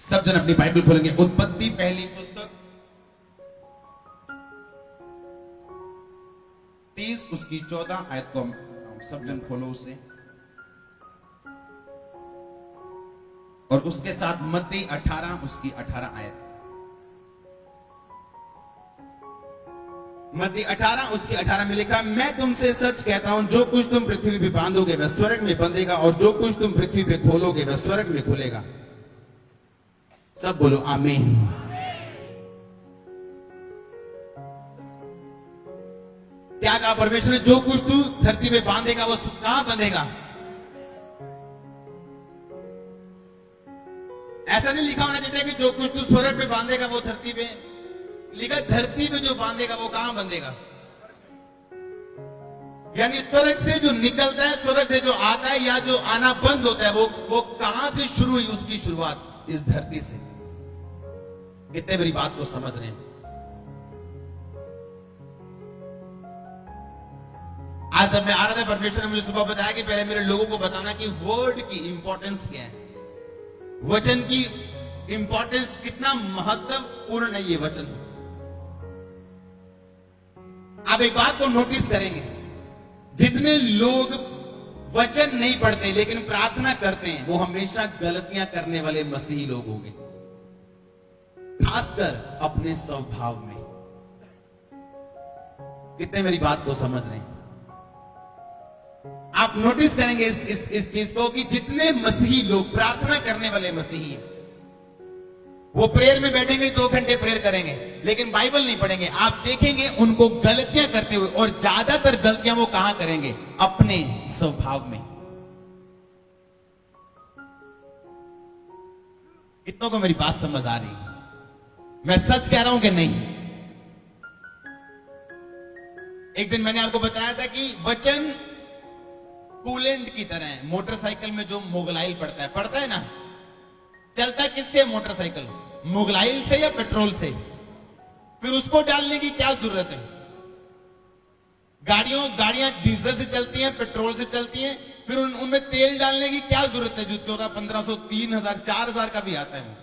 सब जन अपनी बाइबल खोलेंगे। उत्पत्ति पहली पुस्तक 30 उसकी 14 आयत को सब जन खोलो उसे, और उसके साथ मत्ती 18 उसकी 18 आयत। मत्ती 18 उसकी 18 में लिखा, मैं तुमसे सच कहता हूं, जो कुछ तुम पृथ्वी पे बांधोगे वह स्वर्ग में बंधेगा, और जो कुछ तुम पृथ्वी पे खोलोगे वह स्वर्ग में खुलेगा। सब बोलो आमीन। क्या कहा परमेश्वर ने? जो कुछ तू धरती पे बांधेगा वो कहां बंधेगा? ऐसा नहीं लिखा होना चाहिए कि जो कुछ तू स्वर्ग पे बांधेगा वो धरती पे, लिखा धरती पे जो बांधेगा वो कहां बंधेगा। यानी स्वर्ग से जो निकलता है, स्वर्ग से जो आता है या जो आना बंद होता है, वो कहां से शुरू हुई? उसकी शुरुआत इस धरती से। कितने मेरी बात को समझ रहे हैं? आज जब मैं आ रहा था, परमेश्वर ने मुझे सुबह बताया कि पहले मेरे लोगों को बताना कि वर्ड की इंपॉर्टेंस क्या है, वचन की इंपॉर्टेंस कितना महत्वपूर्ण है ये वचन। आप एक बात को नोटिस करेंगे, जितने लोग वचन नहीं पढ़ते लेकिन प्रार्थना करते हैं, वो हमेशा गलतियां करने वाले मसीही लोग होंगे, खासकर अपने स्वभाव में। कितने मेरी बात को समझ रहे हैं? आप नोटिस करेंगे इस चीज को कि जितने मसीही लोग, प्रार्थना करने वाले मसीही, वो प्रेयर में बैठेंगे, 2 घंटे प्रेयर करेंगे लेकिन बाइबल नहीं पढ़ेंगे। आप देखेंगे उनको गलतियां करते हुए, और ज्यादातर गलतियां वो कहां करेंगे? अपने स्वभाव में। कितनों को मेरी बात समझ आ रही है? मैं सच कह रहा हूं कि नहीं? एक दिन मैंने आपको बताया था कि वचन कूलेंट की तरह है। मोटरसाइकिल में जो मोगलाइल पड़ता है ना, चलता है किससे मोटरसाइकिल? मोगलाइल से या पेट्रोल से? फिर उसको डालने की क्या जरूरत है? गाड़ियां डीजल से चलती हैं, पेट्रोल से चलती हैं, फिर उनमें तेल डालने की क्या जरूरत है जो 1400-1500, 3000, 4000 का भी आता है,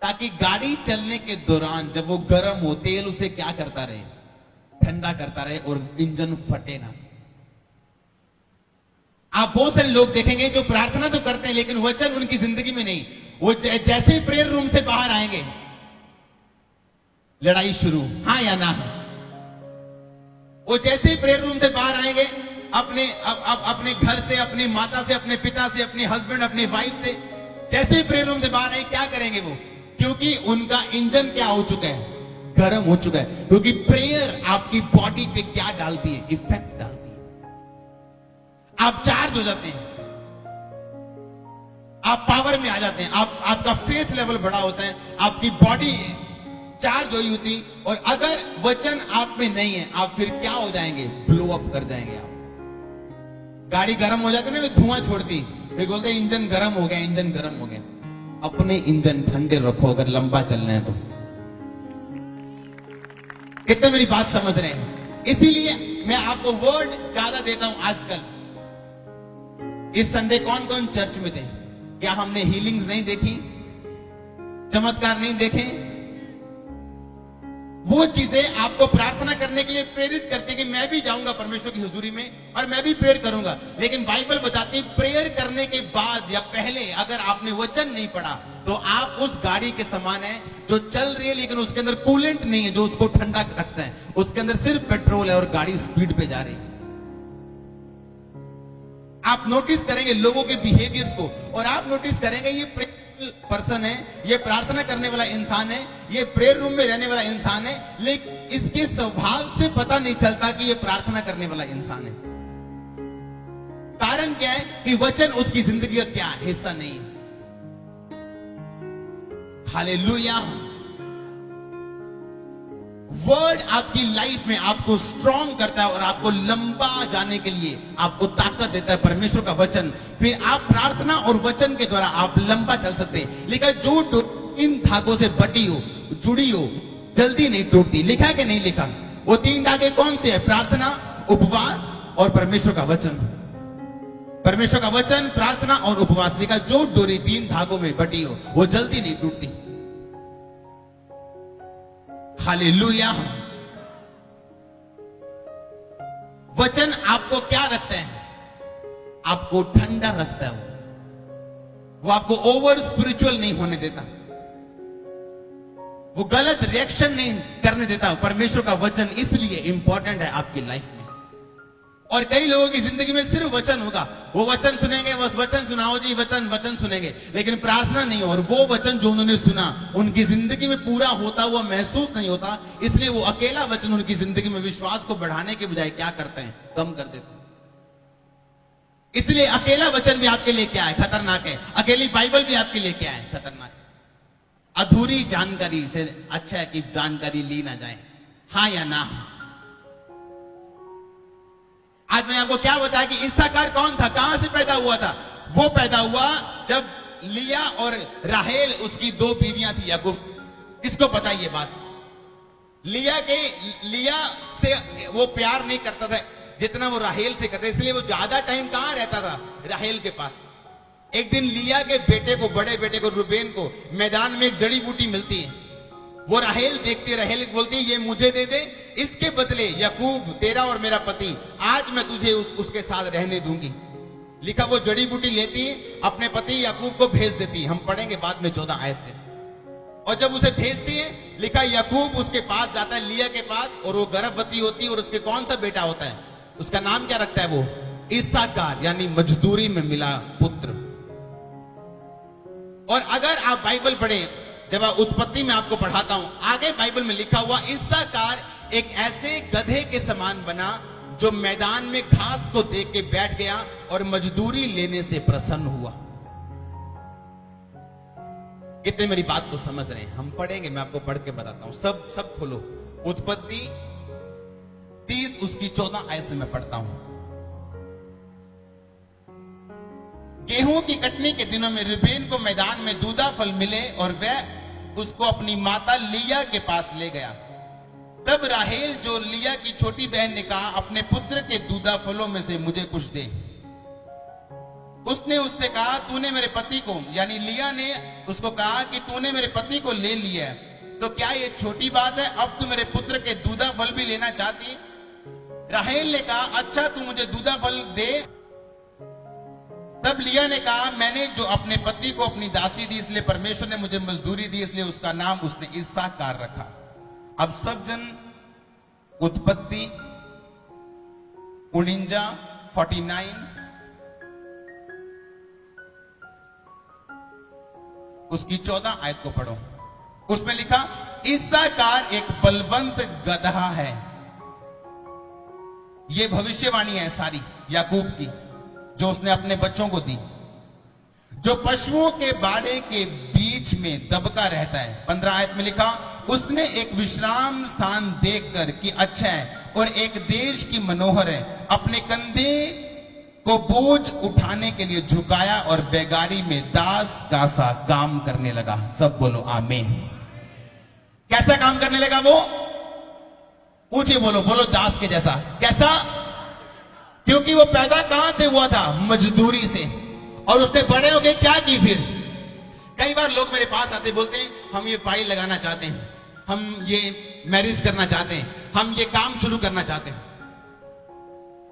ताकि गाड़ी चलने के दौरान जब वो गर्म हो, तेल उसे क्या करता रहे? ठंडा करता रहे और इंजन फटे ना। आप बहुत सारे लोग देखेंगे जो प्रार्थना तो करते हैं लेकिन वचन उनकी जिंदगी में नहीं। वो जैसे ही प्रेयर रूम से बाहर आएंगे, लड़ाई शुरू, हाँ या ना। वो जैसे ही प्रेयर रूम से बाहर आएंगे, अपने घर से, अपनी माता से, अपने पिता से, अपने हस्बैंड, अपनी वाइफ से, जैसे ही प्रेयर रूम से बाहर आए, क्या करेंगे वो? क्योंकि उनका इंजन क्या हो चुका है? गर्म हो चुका है। क्योंकि प्रेयर आपकी बॉडी पे क्या डालती है? इफेक्ट डालती है। आप चार्ज हो जाते हैं, आप पावर में आ जाते हैं, आपका फेथ लेवल बड़ा होता है, आपकी बॉडी चार्ज हुई होती। और अगर वचन आप में नहीं है, आप फिर क्या हो जाएंगे? ब्लो अप कर जाएंगे आप। गाड़ी गर्म हो जाती है ना, वे धुआं छोड़ती, फिर बोलते हैं इंजन गर्म हो गया, इंजन गर्म हो गया। अपने इंजन ठंडे रखो अगर लंबा चलना है तो। कितने मेरी बात समझ रहे हैं? इसीलिए मैं आपको वर्ड ज्यादा देता हूं आजकल। इस संडे कौन कौन चर्च में थे? क्या हमने हीलिंग्स नहीं देखी? चमत्कार नहीं देखे? वो चीजें आपको प्रार्थना करने के लिए प्रेरित करती है कि मैं भी जाऊंगा परमेश्वर की हुजूरी में और मैं भी प्रेयर करूंगा। लेकिन बाइबल बताती है प्रेयर करने के बाद या पहले अगर आपने वचन नहीं पढ़ा तो आप उस गाड़ी के समान है जो चल रही है लेकिन उसके अंदर कूलेंट नहीं है जो उसको ठंडा रखता है। उसके अंदर सिर्फ पेट्रोल है और गाड़ी स्पीड पे जा रही है। आप नोटिस करेंगे लोगों के बिहेवियर्स को, और आप नोटिस करेंगे ये पर्सन है, ये प्रार्थना करने वाला इंसान है, ये प्रेयर रूम में रहने वाला इंसान है, लेकिन इसके स्वभाव से पता नहीं चलता कि ये प्रार्थना करने वाला इंसान है। कारण क्या है? कि वचन उसकी जिंदगी का क्या हिस्सा नहीं है। हालेलुया। वर्ड आपकी लाइफ में आपको स्ट्रॉन्ग करता है और आपको लंबा जाने के लिए आपको ताकत देता है परमेश्वर का वचन। फिर आप प्रार्थना और वचन के द्वारा आप लंबा चल सकते हैं। लिखा जो इन धागों से बटी हो, जुड़ी हो, जल्दी नहीं टूटती। लिखा कि नहीं लिखा? वो 3 धागे कौन से है? प्रार्थना, उपवास और परमेश्वर का वचन। परमेश्वर का वचन, प्रार्थना और उपवास लिखा, जो डोरी 3 धागों में बटी हो वो जल्दी नहीं टूटती। हालेलुया। वचन आपको क्या रखता है? आपको ठंडा रखता है। वो आपको ओवर स्पिरिचुअल नहीं होने देता, वो गलत रिएक्शन नहीं करने देता। परमेश्वर का वचन इसलिए इंपॉर्टेंट है आपकी लाइफ में। और कई लोगों की जिंदगी में सिर्फ वचन होगा, वो वचन सुनेंगे, बस वचन सुनाओ जी, वचन वचन सुनेंगे, लेकिन प्रार्थना नहीं हो। और वो वचन जो उन्होंने सुना उनकी जिंदगी में पूरा होता हुआ महसूस नहीं होता, इसलिए वो अकेला वचन उनकी जिंदगी में विश्वास को बढ़ाने के बजाय क्या करते हैं? कम कर देते हैं। इसलिए अकेला वचन भी आपके लिए क्या है? खतरनाक है। अकेली बाइबल भी आपके लिए क्या है? खतरनाक है। अधूरी जानकारी से अच्छा है कि जानकारी ली ना जाए, हाँ या ना। आज मैंने आपको क्या बताया कि इस्साकार कौन था, कहां से पैदा हुआ था? वो पैदा हुआ जब लिया और राहेल उसकी 2 बीवियां थी याकूब। किसको पता ये बात? लिया से वो प्यार नहीं करता था जितना वो राहेल से करता, इसलिए वो ज्यादा टाइम कहां रहता था? राहेल के पास। एक दिन लिया के बेटे को, बड़े बेटे को, रूबेन को मैदान में एक जड़ी बूटी मिलती है। वो राहेल देखती है, राहेल बोलती है ये मुझे दे दे, इसके बदले याकूब तेरा और मेरा पति, आज मैं तुझे उसके साथ रहने दूंगी। लिखा वो जड़ी बूटी लेती है, अपने पति याकूब को भेज देती है। हम पढ़ेंगे बाद में 14 आयत से। और जब उसे भेजती है, लिखा याकूब उसके पास जाता है, लिया के पास, और वो गर्भवती होती है। और उसके कौन सा बेटा होता है? उसका नाम क्या रखता है वो? इस्साकार, यानी मजदूरी में मिला पुत्र। और अगर आप बाइबल पढ़ें, जब आप उत्पत्ति में आपको पढ़ाता हूं, आगे बाइबल में लिखा हुआ इस्साकार एक ऐसे गधे के समान बना जो मैदान में घास को देख के बैठ गया और मजदूरी लेने से प्रसन्न हुआ। कितने मेरी बात को समझ रहे हैं? हम पढ़ेंगे, मैं आपको पढ़ के बताता हूं। सब खोलो, उत्पत्ति 30 उसकी 14 आयत से मैं पढ़ता हूं। गेहूं की कटनी के दिनों में रूबेन को मैदान में दूधा फल मिले और वह उसको अपनी माता लिया के पास ले गया। तब राहेल जो लिया की छोटी बहन ने कहा, अपने पुत्र के दूधा फलों में से मुझे कुछ दे। उसने उससे कहा, तूने मेरे पति को, यानी लिया ने उसको कहा कि तूने मेरे पति को ले लिया है, तो क्या ये छोटी बात है? अब तू मेरे पुत्र के दूधा फल भी लेना चाहती? राहेल ने कहा, अच्छा तू मुझे दूधा फल दे। तब लिया ने कहा, मैंने जो अपने पति को अपनी दासी दी, इसलिए परमेश्वर ने मुझे मजदूरी दी, इसलिए उसका नाम उसने इस्साकार रखा। अब सब जन उत्पत्ति 49 उसकी 14 आयत को पढ़ो। उसमें लिखा, इस्साकार एक बलवंत गधा है। यह भविष्यवाणी है सारी याकूब की, जो उसने अपने बच्चों को दी, जो पशुओं के बाड़े के बीच में दबका रहता है। 15 आयत में लिखा, उसने एक विश्राम स्थान देखकर कि अच्छा है और एक देश की मनोहर है, अपने कंधे को बोझ उठाने के लिए झुकाया और बेगारी में दास का सा काम करने लगा। सब बोलो आमीन। कैसा काम करने लगा वो? ऊंचे बोलो, बोलो दास के जैसा। कैसा? क्योंकि वो पैदा कहां से हुआ था? मजदूरी से। और उसने बड़े होके क्या की फिर? कई बार लोग मेरे पास आते बोलते हैं, हम ये फाइल लगाना चाहते हैं, हम ये मैरिज करना चाहते हैं, हम ये काम शुरू करना चाहते हैं।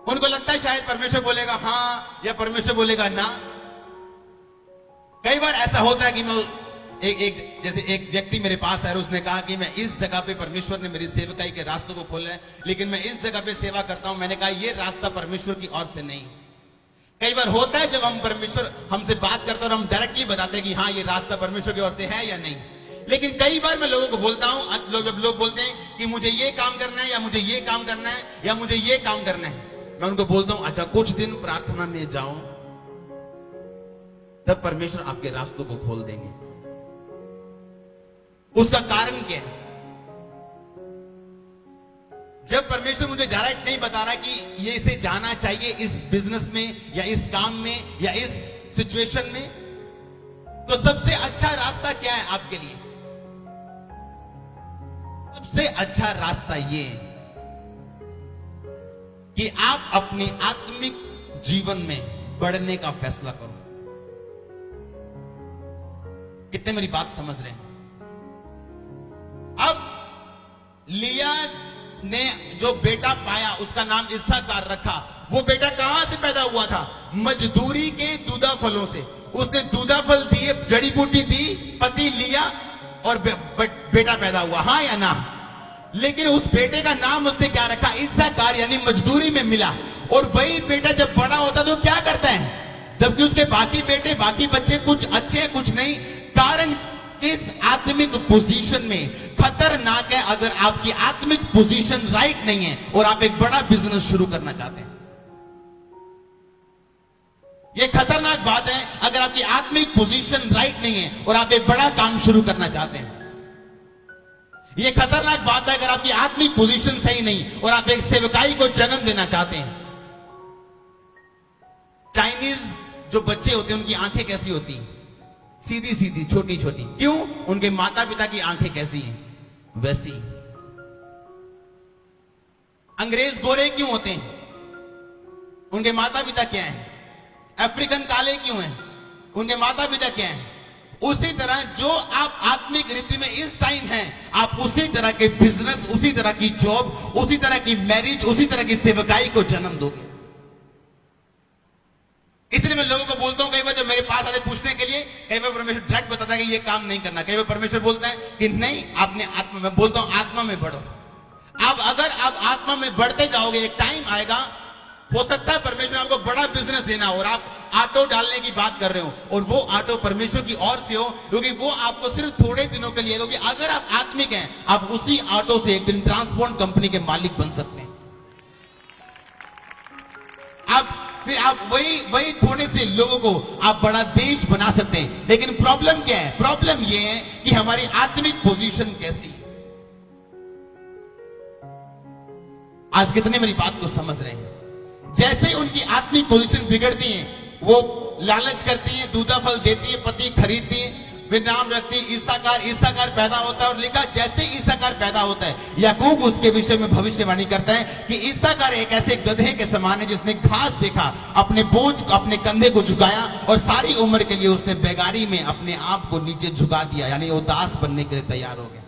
उनको लगता है शायद परमेश्वर बोलेगा हाँ या परमेश्वर बोलेगा ना। कई बार ऐसा होता है कि मैं जैसे एक व्यक्ति मेरे पास आया, उसने कहा कि मैं इस जगह पे, परमेश्वर ने मेरी सेवकाई के रास्तों को खोला है, लेकिन मैं इस जगह पे सेवा करता हूं। मैंने कहा ये रास्ता परमेश्वर की ओर से नहीं। कई बार होता है जब हम परमेश्वर हमसे बात करते हैं और हम डायरेक्टली बताते हैं कि हाँ ये रास्ता परमेश्वर की ओर से है या नहीं। लेकिन कई बार मैं लोगों को बोलता हूं, जब लोग बोलते हैं कि मुझे ये काम करना है या मुझे ये काम करना है या मुझे ये काम करना है, मैं उनको बोलता हूं अच्छा कुछ दिन प्रार्थना में जाओ, तब परमेश्वर आपके रास्तों को खोल देंगे। उसका कारण क्या है? जब परमेश्वर मुझे डायरेक्ट नहीं बता रहा कि ये इसे जाना चाहिए इस बिजनेस में या इस काम में या इस सिचुएशन में, तो सबसे अच्छा रास्ता क्या है आपके लिए? सबसे अच्छा रास्ता ये कि आप अपने आत्मिक जीवन में बढ़ने का फैसला करो। कितने मेरी बात समझ रहे हैं? अब लिया ने जो बेटा पाया उसका नाम इस्साकार रखा। वो बेटा कहां से पैदा हुआ था? मजदूरी के दूधा फलों से। उसने दूधा फल दिए, जड़ी बूटी दी, पति लिया और बेटा पैदा हुआ, हाँ या ना? लेकिन उस बेटे का नाम उसने क्या रखा? इस्साकार, यानी मजदूरी में मिला। और वही बेटा जब बड़ा होता तो क्या करता है? जबकि उसके बाकी बेटे, बाकी बच्चे कुछ अच्छे हैं कुछ नहीं। कारण इस आत्मिक पोजीशन में खतरनाक है अगर आपकी आत्मिक पोजीशन राइट नहीं है और आप एक बड़ा बिजनेस शुरू करना चाहते हैं। यह खतरनाक बात है अगर आपकी आत्मिक पोजीशन राइट नहीं है और आप एक बड़ा काम शुरू करना चाहते हैं। यह खतरनाक बात है अगर आपकी आत्मिक पोजीशन सही नहीं और आप एक सेवकाई को जन्म देना चाहते हैं। चाइनीज जो बच्चे होते हैं उनकी आंखें कैसी होती हैं? सीधी सीधी, छोटी छोटी। क्यों? उनके माता पिता की आंखें कैसी हैं? वैसी। अंग्रेज गोरे क्यों होते हैं? उनके माता पिता क्या हैं? अफ्रीकन काले क्यों हैं? उनके माता पिता क्या हैं? उसी तरह जो आप आत्मिक रीति में इस टाइम हैं, आप उसी तरह के बिजनेस, उसी तरह की जॉब, उसी तरह की मैरिज, उसी तरह की सेवकाई को जन्म दोगे। इसलिए मैं लोगों को बोलता हूं, कई बार जो मेरे पास आते पूछने के लिए, कई बार परमेश्वर डायरेक्ट बताता है कि ये काम नहीं करना। कई बार परमेश्वर बोलता है कि नहीं, आपने आत्मा में, बोलता हूं आत्मा में बढ़ो। अब अगर आप आत्मा में बढ़ते जाओगे, एक टाइम आएगा, हो सकता है परमेश्वर आपको बड़ा बिजनेस देना हो और आप ऑटो डालने की बात कर रहे हो और वो ऑटो परमेश्वर की ओर से हो, क्योंकि वो आपको सिर्फ थोड़े दिनों के लिए, क्योंकि अगर आप आत्मिक हैं, आप उसी ऑटो से एक दिन ट्रांसपोर्ट कंपनी के मालिक बन सकते हैं। फिर आप वही थोड़े से लोगों को आप बड़ा देश बना सकते हैं। लेकिन प्रॉब्लम क्या है? प्रॉब्लम यह है कि हमारी आत्मिक पोजीशन कैसी है। आज कितने मेरी बात को समझ रहे हैं? जैसे ही उनकी आत्मिक पोजीशन बिगड़ती है, वो लालच करती है, दूधा फल देती है, पति खरीदती है, वे नाम रखती है इस्साकार। इस्साकार पैदा होता है और लिखा जैसे इस्साकार पैदा होता है, याकूब उसके विषय में भविष्यवाणी करता है कि इस्साकार एक ऐसे गधे के समान है जिसने घास देखा, अपने बोझ, अपने कंधे को झुकाया और सारी उम्र के लिए उसने बेगारी में अपने आप को नीचे झुका दिया, यानी वो दास बनने के लिए तैयार हो गया।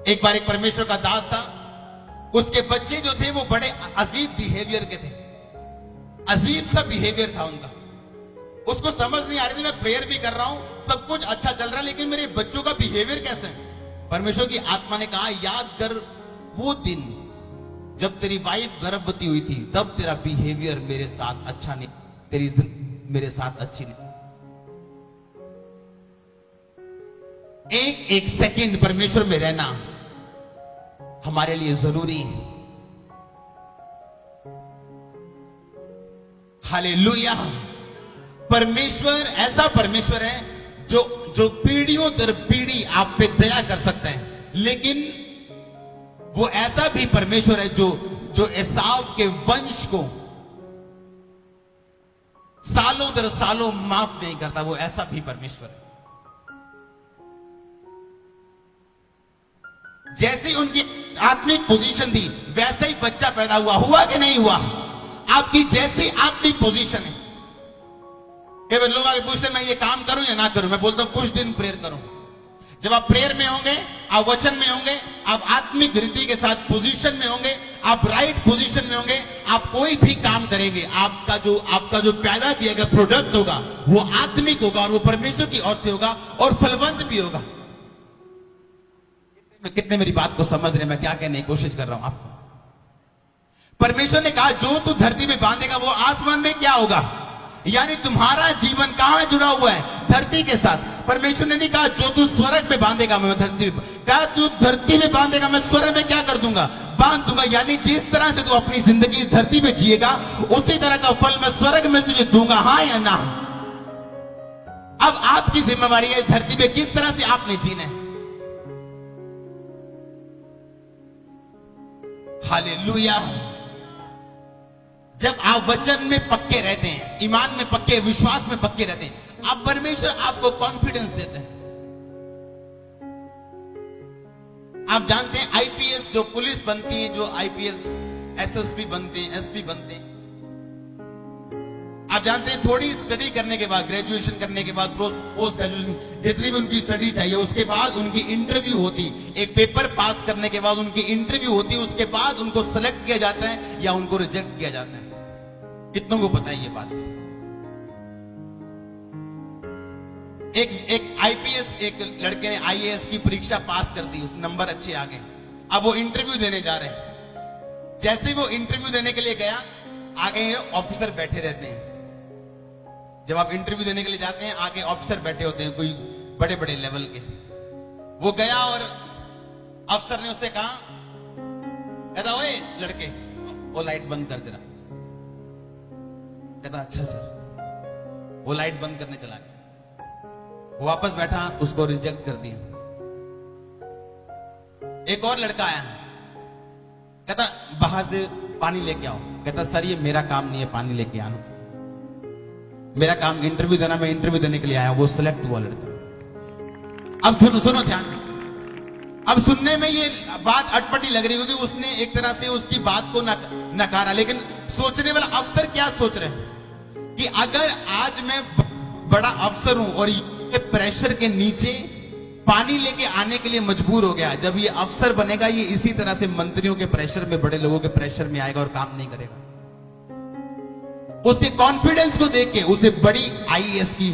एक बार एक परमेश्वर का दास था, उसके बच्चे जो थे वो बड़े अजीब बिहेवियर के थे, अजीब सा बिहेवियर था उनका। उसको समझ नहीं आ रही थी, मैं प्रेयर भी कर रहा हूं, सब कुछ अच्छा चल रहा है, लेकिन मेरे बच्चों का बिहेवियर कैसे है? परमेश्वर की आत्मा ने कहा, याद कर वो दिन जब तेरी वाइफ गर्भवती हुई थी, तब तेरा बिहेवियर मेरे साथ अच्छा नहीं, तेरी जिंदगी मेरे साथ अच्छी नहीं। एक एक सेकंड परमेश्वर में रहना हमारे लिए जरूरी है। हालेलुया। परमेश्वर ऐसा परमेश्वर है जो पीढ़ियों दर पीढ़ी आप पे दया कर सकता है, लेकिन वो ऐसा भी परमेश्वर है जो एसाव के वंश को सालों दर सालों माफ नहीं करता। वो ऐसा भी परमेश्वर है। जैसी उनकी आत्मिक पोजीशन थी, वैसे ही बच्चा पैदा हुआ कि नहीं हुआ? आपकी जैसी आत्मिक पोजीशन है। केवल लोग आगे पूछते मैं ये काम करूं या ना करूं, मैं बोलता हूं कुछ दिन प्रेयर करो। जब आप प्रेयर में होंगे, आप वचन में होंगे, आप आत्मिक रीति के साथ पोजीशन में होंगे, आप राइट पोजीशन में होंगे, आप कोई भी काम करेंगे, आपका जो पैदा किया गया प्रोडक्ट होगा वो आत्मिक होगा और वो परमेश्वर की ओर से होगा और फलवंत भी होगा। कितने मेरी बात को समझ रहे? मैं क्या कहने की कोशिश कर रहा हूं आपको? परमेश्वर ने कहा जो तू धरती में बांधेगा वो आसमान में क्या होगा, यानी तुम्हारा जीवन कहां जुड़ा हुआ है? धरती के साथ। परमेश्वर ने नहीं कहा जो तू स्वर्ग में बांधेगा मैं धरती में, कहा तू धरती में बांधेगा मैं स्वर्ग में क्या कर दूंगा, बांध दूंगा। यानी जिस तरह से तू अपनी जिंदगी धरती में जिएगा उसी तरह का फल मैं स्वर्ग में तुझे दूंगा, हाँ या ना? अब आपकी जिम्मेवारी है धरती में किस तरह से आपने जीना है। हालेलुया। जब आप वचन में पक्के रहते हैं, ईमान में पक्के, विश्वास में पक्के रहते हैं, आप परमेश्वर आपको कॉन्फिडेंस देते हैं। आप जानते हैं आईपीएस जो पुलिस बनती है, जो आईपीएस एसएसपी बनते हैं, एसपी बनते हैं, आप जानते हैं थोड़ी स्टडी करने के बाद, ग्रेजुएशन करने के बाद, पोस्ट ग्रेजुएशन जितनी भी उनकी स्टडी चाहिए, उसके बाद उनकी इंटरव्यू होती, एक पेपर पास करने के बाद उनकी इंटरव्यू होती, उसके बाद उनको सेलेक्ट किया जाता है या उनको रिजेक्ट किया जाता है। कितनों को पता है ये बात? एक आईपीएस, एक लड़के ने आईएएस की परीक्षा पास कर दी, उस नंबर अच्छे आ गए, अब वो इंटरव्यू देने जा रहे हैं। जैसे वो इंटरव्यू देने के लिए गया, आगे ऑफिसर बैठे रहते हैं। जब आप इंटरव्यू देने के लिए जाते हैं, आगे ऑफिसर बैठे होते हैं, कोई बड़े बड़े लेवल के। वो गया और अफसर ने उससे कहा, कहता ओए लड़के, वो लाइट बंद कर जरा। कहता अच्छा सर। वो लाइट बंद करने चला गया, वो वापस बैठा, उसको रिजेक्ट कर दिया। एक और लड़का आया, कहता बाहर से पानी लेके आओ। कहता सर ये मेरा काम नहीं है पानी लेके आना, मेरा काम इंटरव्यू देना, मैं इंटरव्यू देने के लिए आया। वो सिलेक्ट हुआ लड़का। अब सुनो ध्यान। अब सुनने में ये बात अटपटी लग रही होगी, उसने एक तरह से उसकी बात को नकारा, लेकिन सोचने वाला अफसर क्या सोच रहे हैं कि अगर आज मैं बड़ा अफसर हूं और ये प्रेशर के नीचे पानी लेके आने के लिए मजबूर हो गया, जब ये अफसर बनेगा ये इसी तरह से मंत्रियों के प्रेशर में, बड़े लोगों के प्रेशर में आएगा और काम नहीं करेगा। उसके कॉन्फिडेंस को देख के उसे बड़ी आईएएस की,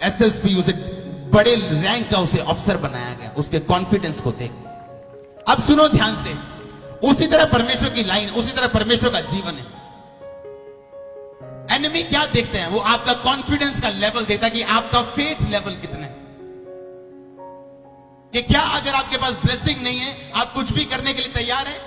एसएसपी, उसे बड़े रैंक का उसे अफसर बनाया गया, उसके कॉन्फिडेंस को देख। अब सुनो ध्यान से, उसी तरह परमेश्वर की लाइन, उसी तरह परमेश्वर का जीवन है। एनिमी क्या देखते हैं? वो आपका कॉन्फिडेंस का लेवल देखता है कि आपका फेथ लेवल कितना है, कि क्या अगर आपके पास ब्लेसिंग नहीं है, आप कुछ भी करने के लिए तैयार है?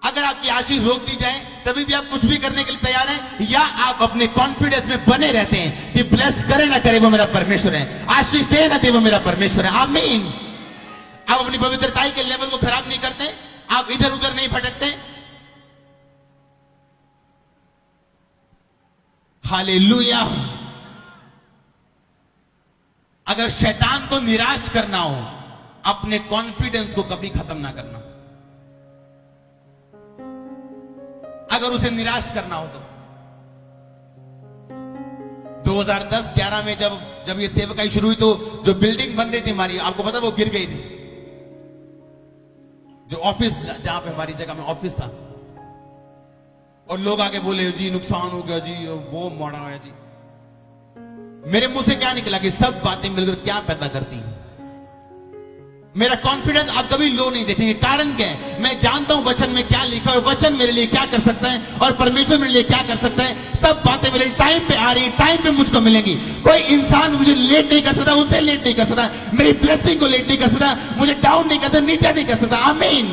अगर आपकी आशीष रोक दी जाए तभी भी आप कुछ भी करने के लिए तैयार हैं, या आप अपने कॉन्फिडेंस में बने रहते हैं कि ब्लेस करे ना करे वो मेरा परमेश्वर है, आशीष दे ना दे वो मेरा परमेश्वर है। आमीन। आप अपनी पवित्रताई के लेवल को खराब नहीं करते, आप इधर उधर नहीं भटकते। हालेलुया। अगर शैतान को निराश करना हो, अपने कॉन्फिडेंस को कभी खत्म ना करना। अगर उसे निराश करना हो तो 2010-11 में जब ये सेवकाई शुरू हुई, तो जो बिल्डिंग बन रही थी हमारी, आपको पता वो गिर गई थी। जो ऑफिस, जहां पे हमारी जगह में ऑफिस था, और लोग आके बोले जी नुकसान हो गया जी, वो मोड़ा है जी। मेरे मुंह से क्या निकला कि सब बातें मिलकर क्या पैदा करती हैं। मेरा कॉन्फिडेंस आप कभी लो नहीं देखेंगे। कारण क्या है? मैं जानता हूं वचन में क्या लिखा है, वचन मेरे लिए क्या कर सकता है और परमेश्वर मेरे लिए क्या कर सकता है। सब बातें मेरे टाइम पे आ रही है, टाइम पे मुझको मिलेंगी। कोई इंसान मुझे लेट नहीं कर सकता, उससे लेट नहीं कर सकता, मेरी ब्लेसिंग को लेट नहीं कर सकता, मुझे डाउन नहीं कर सकता, नीचा नहीं कर सकता। आमीन।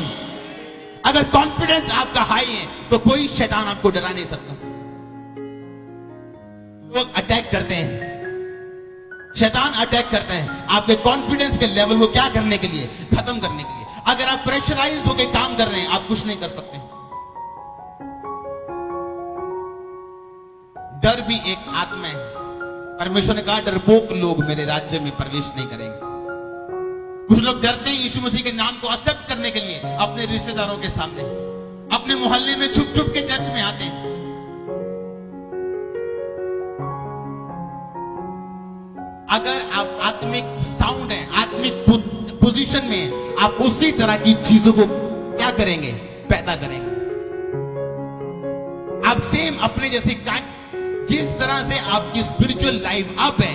अगर कॉन्फिडेंस आपका हाई है तो कोई शैतान आपको डरा नहीं सकता। लोग अटैक करते हैं, शैतान अटैक करते हैं आपके कॉन्फिडेंस के लेवल को क्या करने के लिए? खत्म करने के लिए। अगर आप प्रेशराइज होकर काम कर रहे हैं, आप कुछ नहीं कर सकते। डर भी एक आत्मा है। परमेश्वर ने कहा डरपोक लोग मेरे राज्य में प्रवेश नहीं करेंगे। कुछ लोग डरते हैं यीशु मसीह के नाम को एक्सेप्ट करने के लिए, अपने रिश्तेदारों के सामने, अपने मोहल्ले में छुप छुप के चर्च में आते हैं। अगर आप आत्मिक साउंड है, आत्मिक पोजीशन में, आप उसी तरह की चीजों को क्या करेंगे? पैदा करेंगे। आप सेम अपने जैसे जिस तरह से आपकी स्पिरिचुअल लाइफ अप है,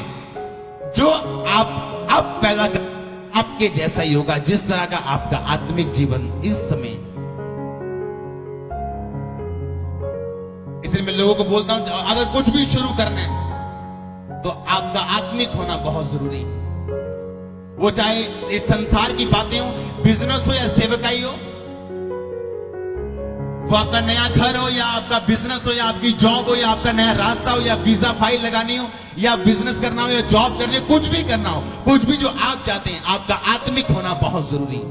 जो आप अब पैदा कर, आपके जैसा ही होगा जिस तरह का आपका आत्मिक जीवन इस समय। इसलिए मैं लोगों को बोलता हूं, अगर कुछ भी शुरू करना है तो आपका आत्मिक होना बहुत जरूरी है। वो चाहे इस संसार की बातें हो, बिजनेस हो या सेवकाई हो, वो आपका नया घर हो या आपका बिजनेस हो या आपकी जॉब हो या आपका नया रास्ता हो या वीजा फाइल लगानी हो या बिजनेस करना हो या जॉब करनी हो, कुछ भी करना हो, कुछ भी जो आप चाहते हैं, आपका आत्मिक होना बहुत जरूरी है।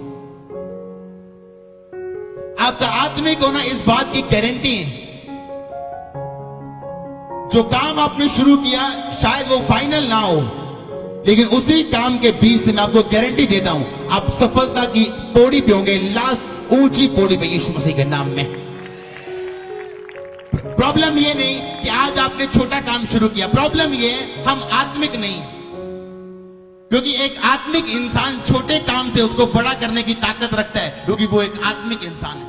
आपका आत्मिक होना इस बात की गारंटी है, जो काम आपने शुरू किया शायद वो फाइनल ना हो, लेकिन उसी काम के बीच से मैं आपको गारंटी देता हूं, आप सफलता की पौड़ी पे होंगे, लास्ट ऊंची पौड़ी पे, यीशु मसीह के नाम में। प्रॉब्लम ये नहीं कि आज आपने छोटा काम शुरू किया, प्रॉब्लम ये है हम आत्मिक नहीं। क्योंकि एक आत्मिक इंसान छोटे काम से उसको बड़ा करने की ताकत रखता है, क्योंकि वो एक आत्मिक इंसान है।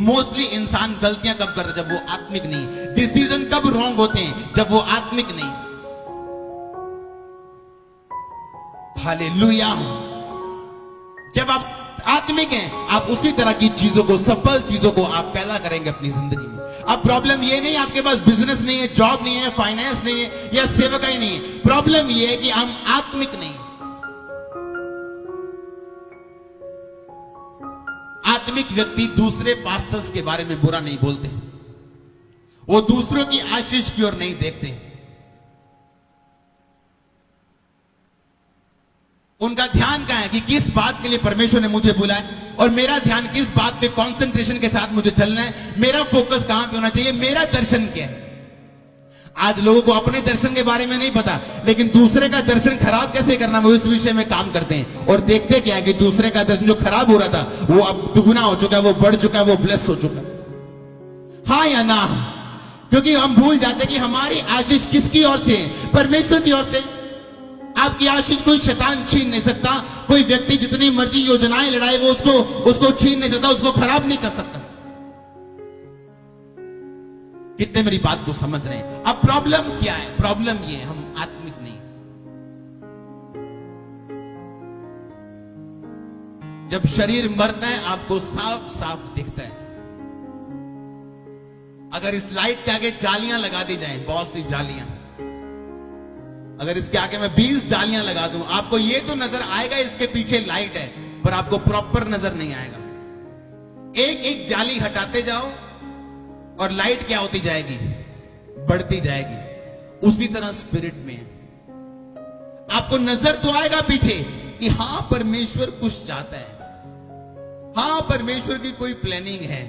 मोस्टली इंसान गलतियां कब करता है? जब वो आत्मिक नहीं। डिसीजन कब रॉन्ग होते हैं? जब वो आत्मिक नहीं। हालेलुया। जब आप आत्मिक हैं, आप उसी तरह की चीजों को, सफल चीजों को आप पैदा करेंगे अपनी जिंदगी में। अब प्रॉब्लम ये नहीं आपके पास बिजनेस नहीं है, जॉब नहीं है, फाइनेंस नहीं है या सेवकाई नहीं है। प्रॉब्लम ये है कि हम आत्मिक नहीं। आत्मिक व्यक्ति दूसरे पास्टर्स के बारे में बुरा नहीं बोलते, वो दूसरों की आशीष की ओर नहीं देखते। उनका ध्यान कहां है कि किस बात के लिए परमेश्वर ने मुझे बुलाया, और मेरा ध्यान किस बात पे कंसंट्रेशन के साथ मुझे चलना है, मेरा फोकस कहां पे होना चाहिए, मेरा दर्शन क्या है। आज लोगों को अपने दर्शन के बारे में नहीं पता, लेकिन दूसरे का दर्शन खराब कैसे करना वो इस विषय में काम करते हैं। और देखते क्या है कि दूसरे का दर्शन जो खराब हो रहा था वो अब दुगुना हो चुका है, वो बढ़ चुका है, वो ब्लेस हो चुका है। हाँ या ना? क्योंकि हम भूल जाते हैं कि हमारी आशीष किसकी ओर से है? परमेश्वर की ओर से। आपकी आशीष कोई शैतान छीन नहीं सकता। कोई व्यक्ति जितनी मर्जी योजनाएं लड़ाए वो उसको छीन नहीं सकता, उसको खराब नहीं कर सकता। कितने मेरी बात को समझ रहे हैं? अब प्रॉब्लम क्या है? प्रॉब्लम ये है हम आत्मिक नहीं। जब शरीर मरता है आपको साफ साफ दिखता है। अगर इस लाइट के आगे जालियां लगा दी जाएं, बहुत सी जालियां, अगर इसके आगे मैं 20 जालियां लगा दूं, आपको ये तो नजर आएगा इसके पीछे लाइट है, पर आपको प्रॉपर नजर नहीं आएगा। एक एक जाली हटाते जाओ और लाइट क्या होती जाएगी? बढ़ती जाएगी। उसी तरह स्पिरिट में आपको नजर तो आएगा पीछे कि हां परमेश्वर कुछ चाहता है, हां परमेश्वर की कोई प्लानिंग है,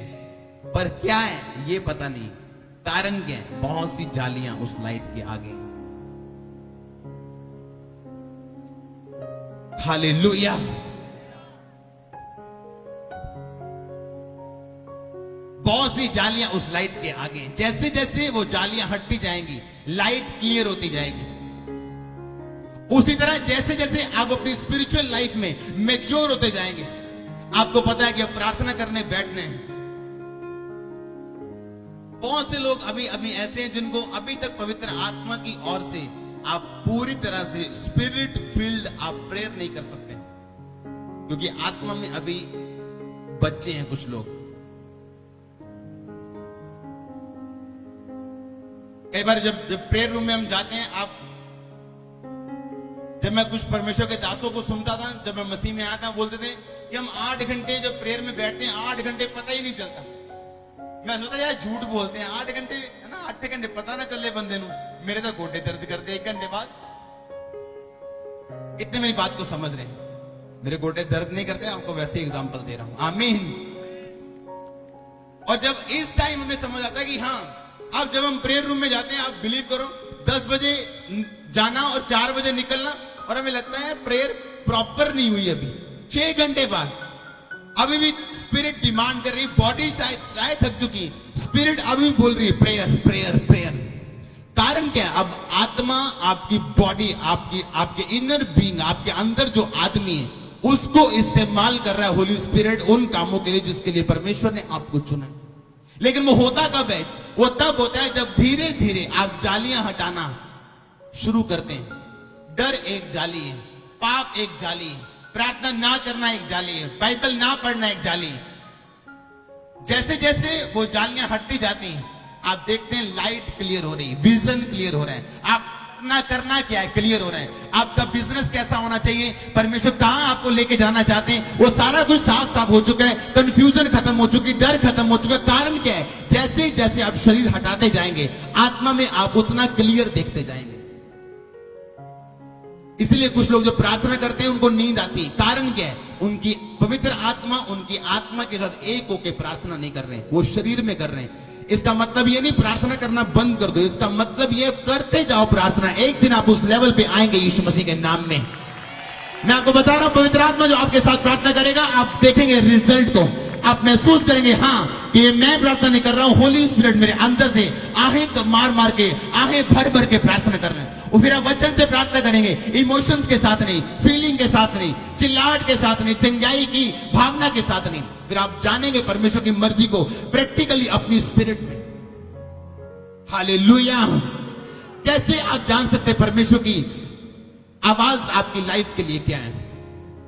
पर क्या है ये पता नहीं। कारण क्या है? बहुत सी जालियां उस लाइट के आगे। हालेलुया। बहुत सी जालियां उस लाइट के आगे। जैसे जैसे वो जालियां हटती जाएंगी, लाइट क्लियर होती जाएगी। उसी तरह जैसे जैसे आप अपनी स्पिरिचुअल लाइफ में मैच्योर होते जाएंगे, आपको पता है कि अब प्रार्थना करने बैठने हैं। बहुत से लोग अभी अभी ऐसे हैं जिनको अभी तक पवित्र आत्मा की ओर से आप पूरी तरह से स्पिरिट फील्ड आप प्रेयर नहीं कर सकते, क्योंकि आत्मा में अभी बच्चे हैं कुछ लोग। कई बार जब प्रेयर रूम में हम जाते हैं, जब मैं कुछ परमेश्वर के दासों को सुनता था, जब मैं मसीह में आया था, बोलते थे कि हम 8 घंटे जब प्रेयर में बैठते हैं, 8 घंटे पता ही नहीं चलता। मैं सोचता यार झूठ बोलते हैं, 8 घंटे है ना, 8 घंटे पता ना चले बंदे नु। मेरे तो गोडे दर्द करते 1 घंटे बाद। इतने मेरी बात को समझ रहे हैं? मेरे गोडे दर्द नहीं करते, आपको वैसे एग्जांपल दे रहा हूं। आमीन। और जब इस टाइम हमें समझ आता है कि हाँ, अब जब हम प्रेयर रूम में जाते हैं, आप बिलीव करो 10 बजे जाना और 4 बजे निकलना, और हमें लगता है प्रेयर प्रॉपर नहीं हुई अभी 6 घंटे बाद। अभी भी स्पिरिट डिमांड कर रही, बॉडी शायद थक चुकी, स्पिरिट अभी बोल रही है प्रेयर प्रेयर प्रेयर। कारण क्या है? अब आत्मा, आपकी बॉडी, आपके इनर बीइंग, आपके अंदर जो आदमी है, उसको इस्तेमाल कर रहा है होली स्पिरिट उन कामों के लिए जिसके लिए परमेश्वर ने आपको चुना है। लेकिन वो होता कब है? वो तब होता है जब धीरे धीरे आप जालियां हटाना शुरू करते हैं। डर एक जाली है, पाप एक जाली है, प्रार्थना ना करना एक जाली है, बाइबल ना पढ़ना एक जाली है। जैसे जैसे वो जालियां हटती जाती हैं, आप देखते हैं लाइट क्लियर हो रही, विजन क्लियर हो रहा है। आप ना करना क्या है क्लियर हो रहा है। आपका बिजनेस कैसा होना चाहिए, परमेश्वर कहां आपको लेके जाना चाहते हैं, वो सारा कुछ साफ साफ हो चुका है। कंफ्यूजन खत्म हो चुकी, डर खत्म हो चुका है। कारण क्या है? जैसे जैसे आप शरीर हटाते जाएंगे, आत्मा में आप उतना क्लियर देखते जाएंगे। इसलिए कुछ लोग जो प्रार्थना करते हैं उनको नींद आती है। कारण क्या है? उनकी पवित्र आत्मा उनकी आत्मा के साथ एक होकर प्रार्थना नहीं कर रहे हैं, वो शरीर में कर रहे हैं। इसका मतलब ये नहीं प्रार्थना करना बंद कर दो, इसका मतलब ये करते जाओ प्रार्थना। एक दिन आप उस लेवल पे आएंगे यीशु मसीह के नाम में। मैं आपको बता रहा हूं, पवित्र आत्मा जो आपके साथ प्रार्थना करेगा, आप देखेंगे रिजल्ट को। आप महसूस करेंगे हाँ कि ये मैं प्रार्थना नहीं कर रहा हूं, होली स्पिरिट मेरे अंदर से आहें मार मार के, आहें भर भर के प्रार्थना कर रहे हैं। और फिर आप वचन से प्रार्थना करेंगे, इमोशंस के साथ नहीं, फीलिंग के साथ नहीं, चिल्लाहट के साथ नहीं, चिंगाई की भावना के साथ नहीं। फिर आप जानेंगे परमेश्वर की मर्जी को प्रैक्टिकली अपनी स्पिरिट में। हालेलुया। कैसे आप जान सकते परमेश्वर की आवाज आपकी लाइफ के लिए क्या है?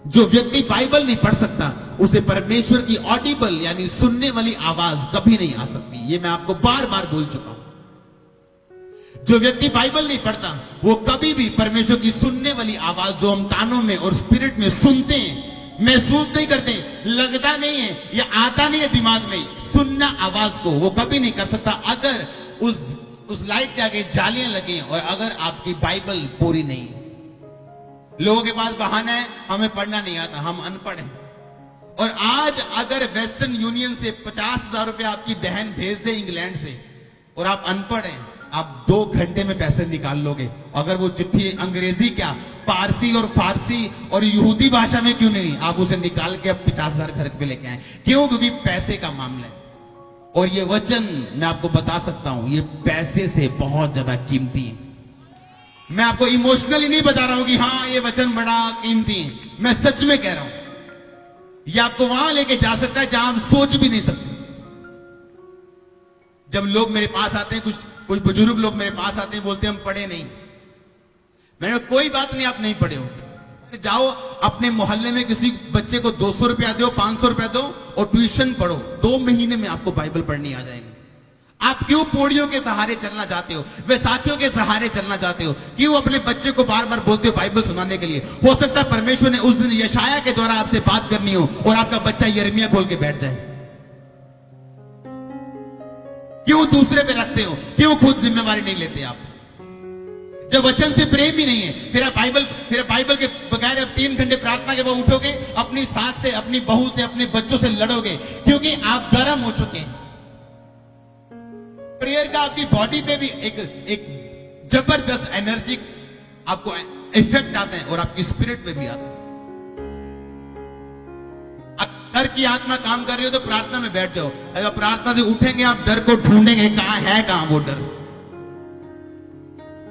जो व्यक्ति बाइबल नहीं पढ़ सकता उसे परमेश्वर की ऑडिबल यानी सुनने वाली आवाज कभी नहीं आ सकती। ये मैं आपको बार बार बोल चुका हूं। जो व्यक्ति बाइबल नहीं पढ़ता वो कभी भी परमेश्वर की सुनने वाली आवाज जो हम कानों में और स्पिरिट में सुनते हैं, महसूस नहीं करते, लगता नहीं है या आता नहीं है दिमाग में, सुनना आवाज को वो कभी नहीं कर सकता अगर उस लाइट के आगे जालियां लगी और अगर आपकी बाइबल पूरी नहीं। लोगों के पास बहाना है, हमें पढ़ना नहीं आता, हम अनपढ़ हैं। और आज अगर वेस्टर्न यूनियन से 50,000 रुपए आपकी बहन भेज दे इंग्लैंड से और आप अनपढ़ हैं, आप 2 घंटे में पैसे निकाल लोगे। अगर वो चिट्ठी अंग्रेजी क्या, पारसी और फारसी और यहूदी भाषा में क्यों नहीं, आप उसे निकाल के अब 50,000 घर पे लेके आए। क्यों? क्योंकि पैसे का मामला है। और ये वचन मैं आपको बता सकता हूं, ये पैसे से बहुत ज्यादा कीमती है। मैं आपको इमोशनली नहीं बता रहा हूं कि हाँ ये वचन बड़ा कीमती है, मैं सच में कह रहा हूं। ये आपको वहां लेके जा सकता है जहां आप सोच भी नहीं सकते। जब लोग मेरे पास आते हैं, कुछ बुजुर्ग लोग मेरे पास आते हैं, बोलते हैं हम पढ़े नहीं। मैंने कहा कोई बात नहीं, आप नहीं पढ़े हो, जाओ अपने मोहल्ले में किसी बच्चे को 200 रुपया दो, 500 रुपया दो और ट्यूशन पढ़ो। 2 महीने में आपको बाइबल पढ़नी आ जाएगी। आप क्यों पौड़ियों के सहारे चलना चाहते हो, वैसाखियों के सहारे चलना चाहते हो? क्यों अपने बच्चे को बार बार बोलते हो बाइबल सुनाने के लिए? हो सकता है परमेश्वर ने उस दिन यशाया के द्वारा आपसे बात करनी हो और आपका बच्चा यिर्मयाह खोल के बैठ जाए। क्यों दूसरे पे रखते हो? क्यों खुद जिम्मेवारी नहीं लेते आप? जब वचन से प्रेम ही नहीं है, फिर आप बाइबल के बगैर आप 3 घंटे प्रार्थना के बाद उठोगे, अपनी सास से, अपनी बहू से, अपने बच्चों से लड़ोगे क्योंकि आप गर्म हो चुके हैं। प्रेयर का आपकी बॉडी पे भी एक जबरदस्त एनर्जी आपको इफेक्ट आता है और आपकी स्पिरिट पे भी आता है। डर की आत्मा काम कर रही हो तो प्रार्थना में बैठ जाओ। अगर प्रार्थना से उठेंगे आप डर को ढूंढेंगे, कहां है, कहां वो डर।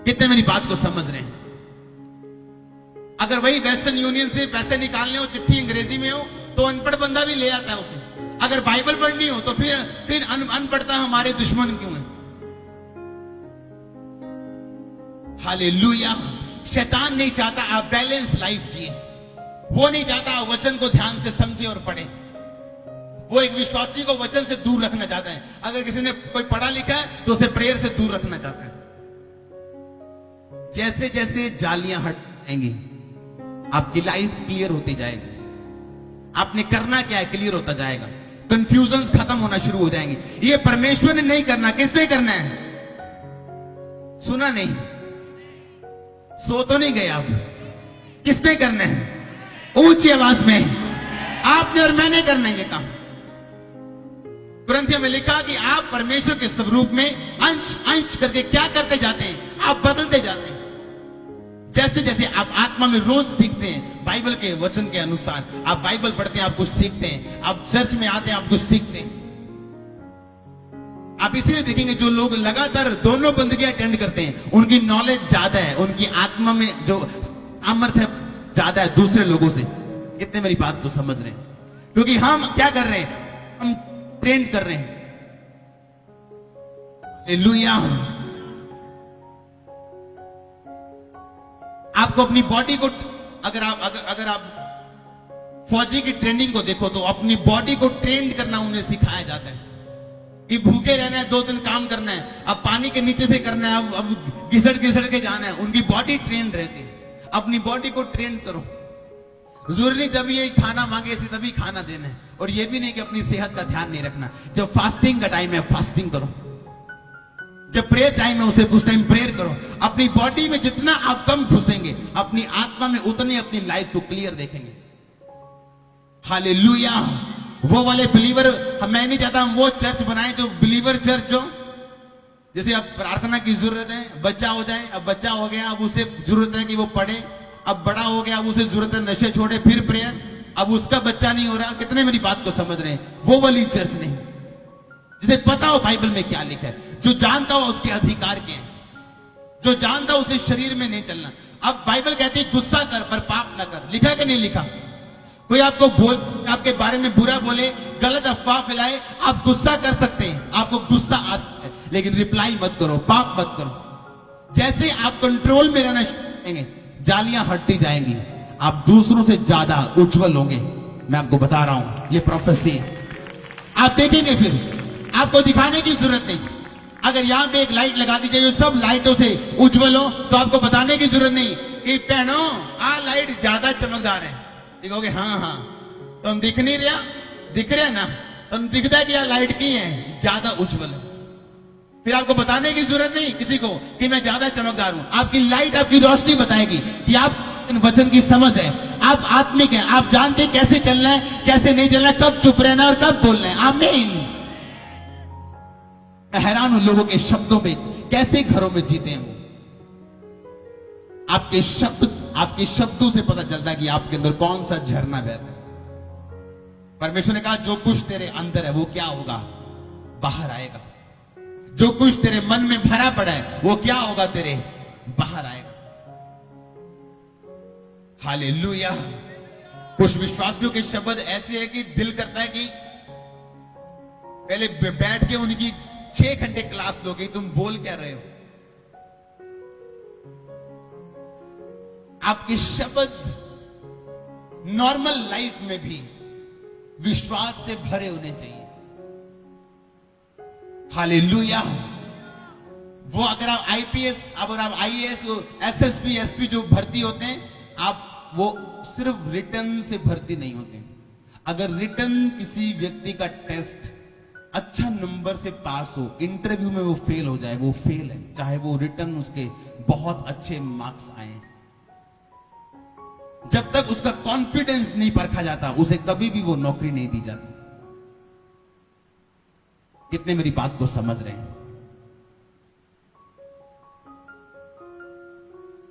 कितने मेरी बात को समझ रहे हैं? अगर वही वेस्टर्न यूनियन से पैसे निकालने हो, चिट्ठी अंग्रेजी में हो, तो अनपढ़ बंदा भी ले आता है उसे। अगर बाइबल पढ़नी हो तो फिर अनपढ़ता हमारे दुश्मन क्यों है? हालेलुया। शैतान नहीं चाहता आप बैलेंस लाइफ जिए। वो नहीं चाहता आप वचन को ध्यान से समझे और पढ़े। वो एक विश्वासी को वचन से दूर रखना चाहता है। अगर किसी ने कोई पढ़ा लिखा है तो उसे प्रेयर से दूर रखना चाहता है। जैसे जैसे जालियां हट जाएंगी आपकी लाइफ क्लियर होती जाएगी। आपने करना क्या है क्लियर होता जाएगा। कंफ्यूजन खत्म होना शुरू हो जाएंगे। ये परमेश्वर ने नहीं करना, किसने करना है? सुना नहीं? सो तो नहीं गए आप? किसने करना है? ऊंची आवाज में आपने और मैंने करना है ये काम। कुरिन्थियों में लिखा कि आप परमेश्वर के स्वरूप में अंश अंश करके क्या करते जाते हैं? आप बदलते जाते हैं। जैसे जैसे आप आत्मा में रोज सीखते हैं बाइबल के वचन के अनुसार, आप बाइबल पढ़ते हैं, आप कुछ सीखते हैं। आप चर्च में आते हैं, आप कुछ सीखते हैं। आप इसीलिए देखेंगे जो लोग लगातार दोनों बंदगियां अटेंड करते हैं उनकी नॉलेज ज्यादा है, उनकी आत्मा में जो सामर्थ्य ज्यादा है दूसरे लोगों से। कितने मेरी बात को समझ रहे हैं? क्योंकि हम क्या कर रहे हैं? हम ट्रेन कर रहे हैं। हालेलुया। आपको अपनी बॉडी को अगर आप फौजी की ट्रेनिंग को देखो तो अपनी बॉडी को ट्रेन करना उन्हें सिखाया जाता है कि भूखे रहना है, 2 दिन काम करना है, अब पानी के नीचे से करना है, अब घिसड़ घिसड़ के जाना है। उनकी बॉडी ट्रेन रहती है। अपनी बॉडी को ट्रेन करो। जरूरी नहीं जब ये खाना मांगे इसे तभी खाना देना है, और ये भी नहीं कि अपनी सेहत का ध्यान नहीं रखना। जब फास्टिंग का टाइम है फास्टिंग करो, जब प्रेयर टाइम है उस टाइम प्रेयर करो। अपनी बॉडी में जितना आप कम घुसेंगे अपनी आत्मा में उतनी अपनी लाइफ को क्लियर देखेंगे। हालेलुया। वो वाले बिलीवर, मैं नहीं चाहता हम वो चर्च बनाए जो बिलीवर चर्च हो, जैसे अब प्रार्थना की जरूरत है, बच्चा हो जाए, अब बच्चा हो गया, अब उसे जरूरत है कि वो पढ़े, अब बड़ा हो गया, अब उसे जरूरत है नशे छोड़े, फिर प्रेयर, अब उसका बच्चा नहीं हो रहा। कितने मेरी बात को समझ रहे हैं? वो वाली चर्च नहीं, जिसे पता हो बाइबल में क्या लिखा है, जो जानता हो उसके अधिकार क्या है, जो जानता हो उसे शरीर में नहीं चलना। अब बाइबल कहती है गुस्सा कर पर पाप ना कर। लिखा कि नहीं लिखा? कोई आपको आपके बारे में बुरा बोले, गलत अफवाह फैलाए, आप गुस्सा कर सकते हैं, आपको गुस्सा आ सकता है, लेकिन रिप्लाई मत करो, पाप मत करो। जैसे आप कंट्रोल में रहना शुरू करेंगे, जालियां हटती जाएंगी, आप दूसरों से ज्यादा उज्जवल होंगे। मैं आपको बता रहा हूं, ये प्रोफेसी है। आप देखेंगे, फिर आपको दिखाने की जरूरत नहीं। अगर यहां पे एक लाइट लगा दी जाए, सब लाइटों से उज्जवल हो, तो आपको बताने की जरूरत नहीं कि बहनों आ लाइट ज्यादा चमकदार है। देखोगे हाँ हाँ, तो हम दिख नहीं रहा, दिख रहा ना, तो हम दिखता है कि यह लाइट की है, ज्यादा उज्जवल है। फिर आपको बताने की जरूरत नहीं किसी को कि मैं ज्यादा चमकदार हूं। आपकी लाइट, आपकी रोशनी बताएगी कि आप वचन की समझ है, आप आत्मिक हैं, आप जानते हैं कैसे चलना है, कैसे नहीं चलना है, कब चुप रहना है और कब बोलना है। आमीन। मैं हैरान हूं लोगों के शब्दों पे, कैसे घरों में जीते हैं वो। आपके शब्दों से पता चलता है कि आपके अंदर कौन सा झरना बहता है। परमेश्वर ने कहा जो कुछ तेरे अंदर है वो क्या होगा? बाहर आएगा। जो कुछ तेरे मन में भरा पड़ा है वो क्या होगा? तेरे बाहर आएगा। हालेलुया। कुछ विश्वासियों के शब्द ऐसे है कि दिल करता है कि पहले बैठ के उनकी 6 घंटे क्लास लोगे, तुम बोल क्या रहे हो। आपके शब्द नॉर्मल लाइफ में भी विश्वास से भरे होने चाहिए। हालेलुया। वो अगर आप आईपीएस, अगर आप आईएएस, एसएसपी, एसपी जो भर्ती होते हैं, आप वो सिर्फ रिटर्न से भर्ती नहीं होते। अगर रिटर्न किसी व्यक्ति का टेस्ट अच्छा नंबर से पास हो, इंटरव्यू में वो फेल हो जाए, वो फेल है, चाहे वो रिटर्न उसके बहुत अच्छे मार्क्स आए। जब तक उसका कॉन्फिडेंस नहीं परखा जाता, उसे कभी भी वो नौकरी नहीं दी जाती। कितने मेरी बात को समझ रहे हैं?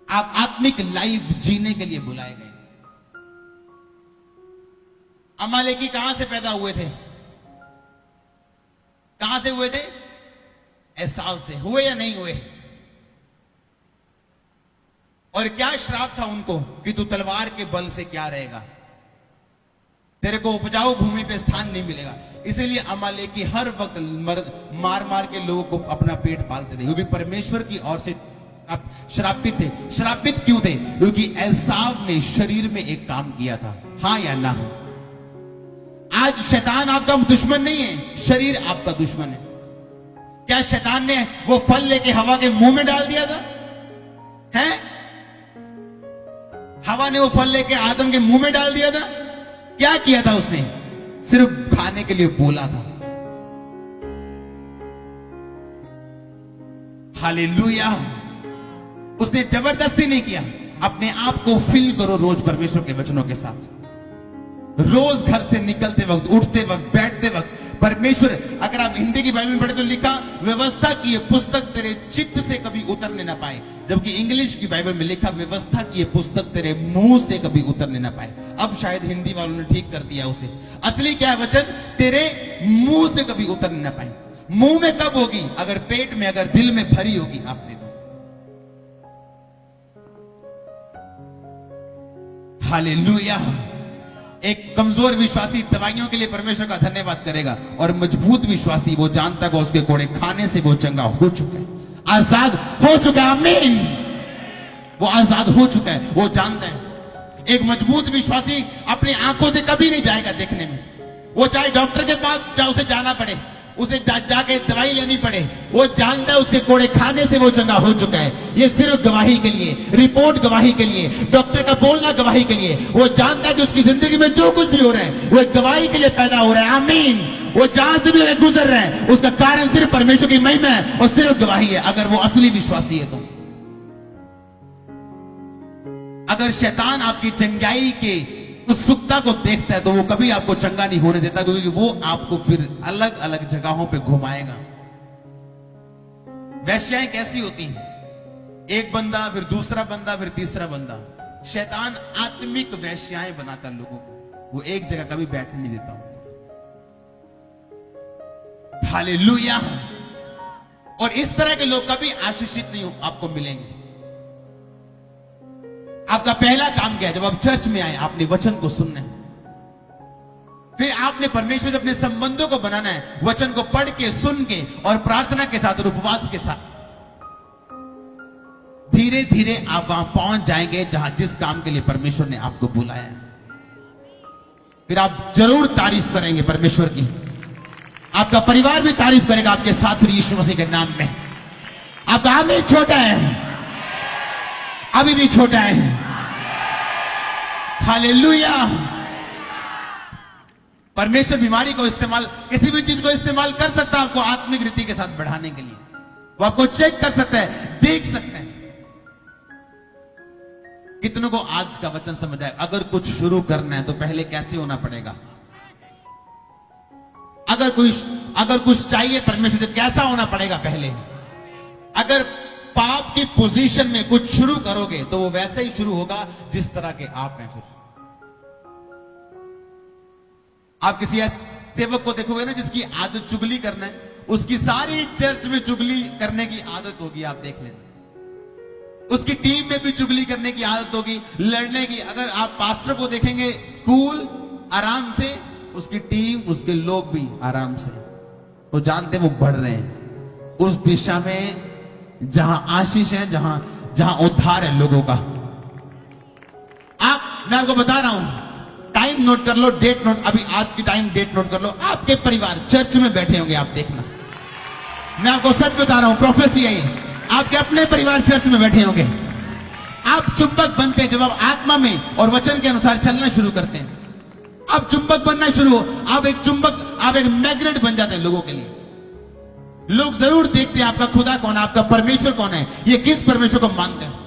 आप आत्मिक लाइफ जीने के लिए बुलाए गए। अमालेकी कहां से पैदा हुए थे? कहां से हुए थे? एसाव से। हुए या नहीं हुए? और क्या श्राप था उनको कि तू तलवार के बल से क्या रहेगा, तेरे को उपजाऊ भूमि पे स्थान नहीं मिलेगा। इसीलिए अमालेकी हर वक्त मार मार के लोगों को अपना पेट पालते थे, क्योंकि परमेश्वर की ओर से आप श्रापित थे। श्रापित क्यों थे? क्योंकि एसाव ने शरीर में एक काम किया था। हाँ या ना? आज शैतान आपका दुश्मन नहीं है, शरीर आपका दुश्मन है। क्या शैतान ने वो फल लेके हवा के मुंह में डाल दिया था? हैं? हवा ने वो फल लेके आदम के मुंह में डाल दिया था? क्या किया था उसने? सिर्फ खाने के लिए बोला था। हालेलुया। उसने जबरदस्ती नहीं किया। अपने आप को फिल करो रोज परमेश्वर के वचनों के साथ। रोज घर से निकलते वक्त, उठते वक्त, बैठते वक्त परमेश्वर, अगर आप हिंदी की बाइबल में पढ़े तो लिखा, व्यवस्था की ये पुस्तक तेरे चित्त से कभी उतरने ना पाए। जबकि इंग्लिश की बाइबल में लिखा, व्यवस्था की ये पुस्तक तेरे मुंह से कभी उतरने ना पाए। अब शायद हिंदी वालों ने ठीक कर दिया उसे। असली क्या है वचन? तेरे मुंह से कभी उतरने ना पाए। मुंह में कब होगी? अगर पेट में, अगर दिल में भरी होगी आपने तो। हालेलुया। एक कमजोर विश्वासी दवाइयों के लिए परमेश्वर का धन्यवाद करेगा, और मजबूत विश्वासी वो जानता है उसके कोड़े खाने से वो चंगा हो चुका है, आजाद हो चुका है। आमीन। वो आजाद हो चुका है, वो जानता है। एक मजबूत विश्वासी अपनी आंखों से कभी नहीं जाएगा देखने में। वो चाहे डॉक्टर के पास उसे जाना पड़े, उसे जाके दवाई लेनी पड़े, वो जानता है उसके कोड़े खाने से वो चंगा हो चुका है। ये सिर्फ गवाही के लिए, रिपोर्ट गवाही के लिए, डॉक्टर का बोलना गवाही के लिए। वो जानता है कि उसकी जिंदगी में जो कुछ भी हो रहा है वो एक गवाही के लिए पैदा हो रहा है। आमीन। वो जहां से भी गुजर रहा है उसका कारण सिर्फ परमेश्वर की महिमा है और सिर्फ गवाही है, अगर वो असली विश्वासी है तो। अगर शैतान आपकी चंगाई के उत्सुकता को देखता है तो वो कभी आपको चंगा नहीं होने देता, क्योंकि वो आपको फिर अलग अलग जगहों पे घुमाएगा। वैश्याएं कैसी होती हैं? एक बंदा, फिर दूसरा बंदा, फिर तीसरा बंदा। शैतान आत्मिक वैश्याएं बनाता लोगों को। वो एक जगह कभी बैठने नहीं देता हूं। हालेलुया। और इस तरह के लोग कभी आशीषित नहीं हो आपको मिलेंगे। आपका पहला काम क्या है? जब आप चर्च में आए, आपने वचन को सुनना है, फिर आपने परमेश्वर से अपने संबंधों को बनाना है, वचन को पढ़ के, सुन के और प्रार्थना के साथ और उपवास के साथ। धीरे धीरे आप वहां पहुंच जाएंगे जहां जिस काम के लिए परमेश्वर ने आपको बुलाया है। फिर आप जरूर तारीफ करेंगे परमेश्वर की। आपका परिवार भी तारीफ करेगा आपके साथ, फिर यीशु मसीह के नाम में। आपका आमीन छोटा है, अभी भी छोटा है। हालेलुया। परमेश्वर बीमारी को इस्तेमाल, किसी भी चीज को इस्तेमाल कर सकता है आपको आत्मिक रीति के साथ बढ़ाने के लिए। वो आपको चेक कर सकता है, देख सकता है। कितनों को आज का वचन समझ आए? अगर कुछ शुरू करना है तो पहले कैसे होना पड़ेगा? अगर कुछ चाहिए परमेश्वर से, कैसा होना पड़ेगा पहले? अगर पाप की पोजीशन में कुछ शुरू करोगे तो वो वैसे ही शुरू होगा जिस तरह के आप हैं। फिर आप किसी ऐसे सेवक को देखोगे ना जिसकी आदत चुगली करना है, उसकी सारी चर्च में चुगली करने की आदत होगी, आप देख लेना। उसकी टीम में भी चुगली करने की आदत होगी, लड़ने की। अगर आप पास्टर को देखेंगे कूल, आराम से, उसकी टीम, उसके लोग भी आराम से, वो जानते वो बढ़ रहे हैं उस दिशा में जहां आशीष है, जहां उद्धार है लोगों का। मैं आपको बता रहा हूं, टाइम नोट कर लो, डेट नोट, अभी आज की टाइम डेट नोट कर लो। आपके परिवार चर्च में बैठे होंगे, आप देखना। मैं आपको सच बता रहा हूं, प्रोफेसी है, आपके अपने परिवार चर्च में बैठे होंगे। आप चुंबक बनते हैं जब आप आत्मा में और वचन के अनुसार चलना शुरू करते हैं। आप चुंबक बनना शुरू हो, आप एक मैग्नेट बन जाते हैं लोगों के लिए। लोग जरूर देखते हैं आपका खुदा कौन है, आपका परमेश्वर कौन है, ये किस परमेश्वर को मानते हैं।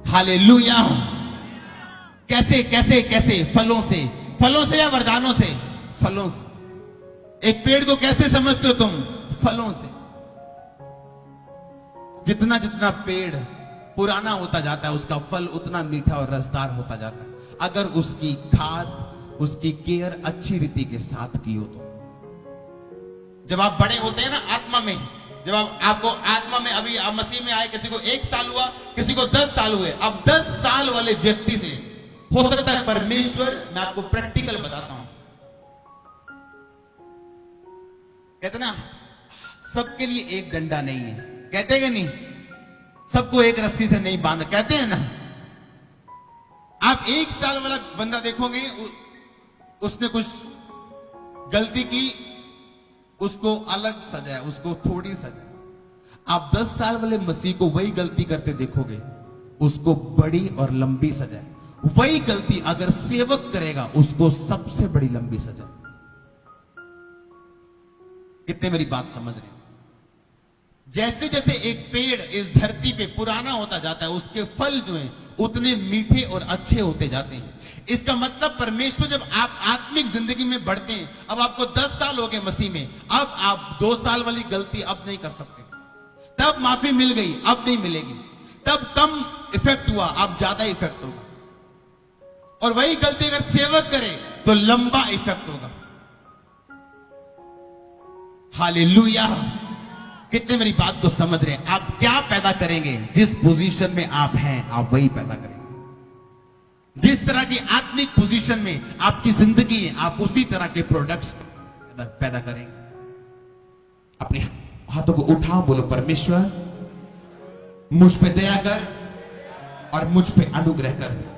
हालेलुया। कैसे कैसे कैसे? फलों से या वरदानों से? फलों से। एक पेड़ को कैसे समझते हो तुम? फलों से। जितना जितना पेड़ पुराना होता जाता है, उसका फल उतना मीठा और रसदार होता जाता है, अगर उसकी खाद, उसकी केयर अच्छी रीति के साथ की हो तो। जब आप बड़े होते हैं ना आत्मा में, जब आपको आत्मा में, अभी आप मसीह में आए, किसी को 1 साल हुआ, किसी को 10 साल हुए। अब 10 साल वाले व्यक्ति से हो सकता है परमेश्वर, मैं आपको प्रैक्टिकल बताता हूं, कहते ना सबके लिए एक डंडा नहीं है, कहते कि नहीं? सबको एक रस्सी से नहीं बांधा, कहते हैं ना। आप 1 साल वाला बंदा देखोगे, उसने कुछ गलती की, उसको अलग सजाया, उसको थोड़ी सजाया। आप 10 साल वाले मसीह को वही गलती करते देखोगे, उसको बड़ी और लंबी सजाए। वही गलती अगर सेवक करेगा, उसको सबसे बड़ी लंबी सजा। कितने मेरी बात समझ रहे हैं? जैसे जैसे एक पेड़ इस धरती पे पुराना होता जाता है, उसके फल जो हैं उतने मीठे और अच्छे होते जाते हैं। इसका मतलब परमेश्वर, जब आप आत्मिक जिंदगी में बढ़ते हैं, अब आपको 10 साल हो गए मसीह में, अब आप 2 साल वाली गलती अब नहीं कर सकते। तब माफी मिल गई, अब नहीं मिलेगी। तब कम इफेक्ट हुआ, अब ज्यादा इफेक्ट होगा। और वही गलती अगर सेवक करे तो लंबा इफेक्ट होगा। हालेलुया। कितने मेरी बात को समझ रहे हैं? आप क्या पैदा करेंगे, जिस पोजीशन में आप हैं, आप वही पैदा करेंगे। जिस तरह की आत्मिक पोजीशन में आपकी जिंदगी है, आप उसी तरह के प्रोडक्ट्स पैदा करेंगे। अपने हाथों को उठाओ, बोलो परमेश्वर मुझ पे दया कर और मुझ पे अनुग्रह कर।